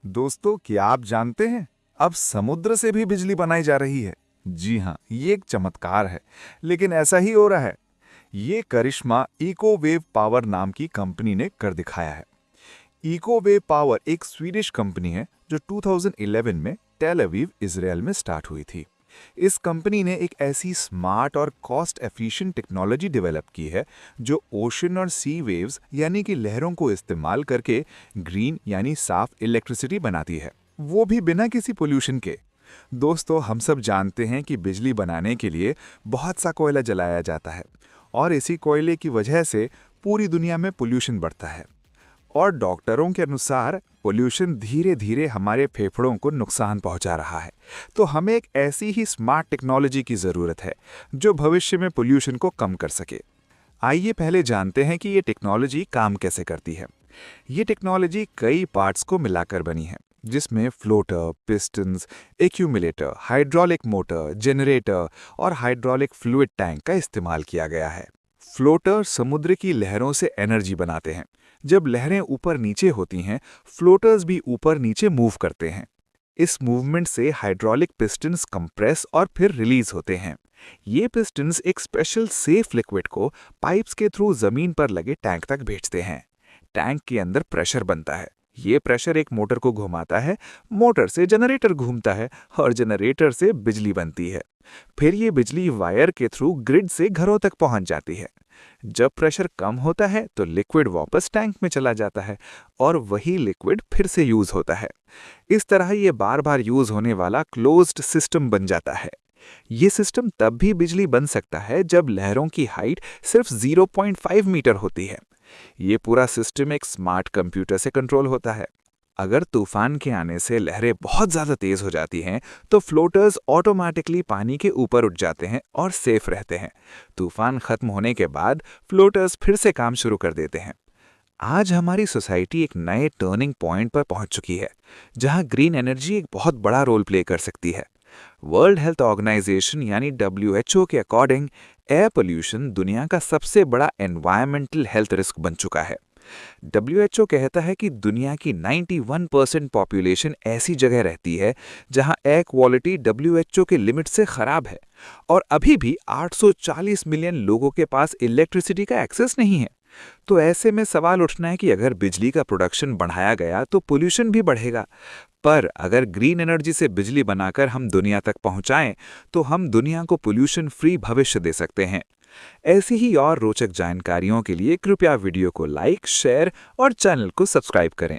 दोस्तों, क्या आप जानते हैं अब समुद्र से भी बिजली बनाई जा रही है। जी हाँ, ये एक चमत्कार है, लेकिन ऐसा ही हो रहा है। ये करिश्मा इकोवेव पावर नाम की कंपनी ने कर दिखाया है। इकोवेव पावर एक स्वीडिश कंपनी है जो 2011 में टेल अवीव, इजराइल में स्टार्ट हुई थी। इस कंपनी ने एक ऐसी स्मार्ट और कॉस्ट एफिशिएंट टेक्नोलॉजी डेवलप की है जो ओशन और सी वेव्स यानी कि लहरों को इस्तेमाल करके ग्रीन यानी साफ इलेक्ट्रिसिटी बनाती है, वो भी बिना किसी पोल्यूशन के। दोस्तों, हम सब जानते हैं कि बिजली बनाने के लिए बहुत सा कोयला जलाया जाता है और इसी कोयले की वजह से पूरी दुनिया में पोल्यूशन बढ़ता है। और डॉक्टरों के अनुसार पोल्यूशन धीरे धीरे हमारे फेफड़ों को नुकसान पहुंचा रहा है। तो हमें एक ऐसी ही स्मार्ट टेक्नोलॉजी की ज़रूरत है जो भविष्य में पोल्यूशन को कम कर सके। आइए पहले जानते हैं कि ये टेक्नोलॉजी काम कैसे करती है। ये टेक्नोलॉजी कई पार्ट्स को मिलाकर बनी है, जिसमें floater, pistons, accumulator, hydraulic motor, generator और हाइड्रोलिक फ्लूइड टैंक का इस्तेमाल किया गया है। फ्लोटर समुद्र की लहरों से एनर्जी बनाते हैं। जब लहरें ऊपर नीचे होती हैं, फ्लोटर्स भी ऊपर नीचे मूव करते हैं। इस मूवमेंट से हाइड्रोलिक पिस्टन्स कंप्रेस और फिर रिलीज होते हैं। ये पिस्टन्स एक स्पेशल सेफ लिक्विड को पाइप्स के थ्रू जमीन पर लगे टैंक तक भेजते हैं। टैंक के अंदर प्रेशर बनता है। ये प्रेशर एक मोटर को घुमाता है, मोटर से जनरेटर घूमता है और जनरेटर से बिजली बनती है। फिर ये बिजली वायर के थ्रू ग्रिड से घरों तक पहुंच जाती है। जब प्रेशर कम होता है तो लिक्विड वापस टैंक में चला जाता है और वही लिक्विड फिर से यूज होता है। इस तरह ये बार बार यूज होने वाला क्लोज्ड सिस्टम बन जाता है। ये सिस्टम तब भी बिजली बन सकता है जब लहरों की हाइट सिर्फ 0.5 मीटर होती है। ये पूरा सिस्टम एक स्मार्ट कंप्यूटर से कंट्रोल होता है। अगर तूफान के आने से लहरें बहुत ज़्यादा तेज हो जाती हैं, तो फ्लोटर्स ऑटोमेटिकली पानी के ऊपर उठ जाते हैं और सेफ रहते हैं। तूफान खत्म होने के बाद फ्लोटर्स फिर से काम शुरू कर देते हैं। आज हमारी सोसाइटी एक नए टर्निंग पॉइंट पर पहुंच चुकी है, जहां ग्रीन एनर्जी एक बहुत बड़ा रोल प्ले कर सकती है। वर्ल्ड हेल्थ ऑर्गेनाइजेशन यानी WHO के अकॉर्डिंग एयर पोल्यूशन दुनिया का सबसे बड़ा एनवायरमेंटल हेल्थ रिस्क बन चुका है। WHO कहता है कि दुनिया की 91% पॉपुलेशन ऐसी जगह रहती है जहां एयर क्वालिटी WHO के लिमिट से खराब है और अभी भी 840 मिलियन लोगों के पास इलेक्ट्रिसिटी का एक्सेस नहीं है। तो ऐसे में सवाल उठना है कि अगर बिजली का प्रोडक्शन बढ़ाया गया तो पोल्यूशन भी बढ़ेगा। पर अगर ग्रीन एनर्जी से बिजली बनाकर हम दुनिया तक पहुंचाएं तो हम दुनिया को पोल्यूशन फ्री भविष्य दे सकते हैं। ऐसी ही और रोचक जानकारियों के लिए कृपया वीडियो को लाइक, शेयर और चैनल को सब्सक्राइब करें।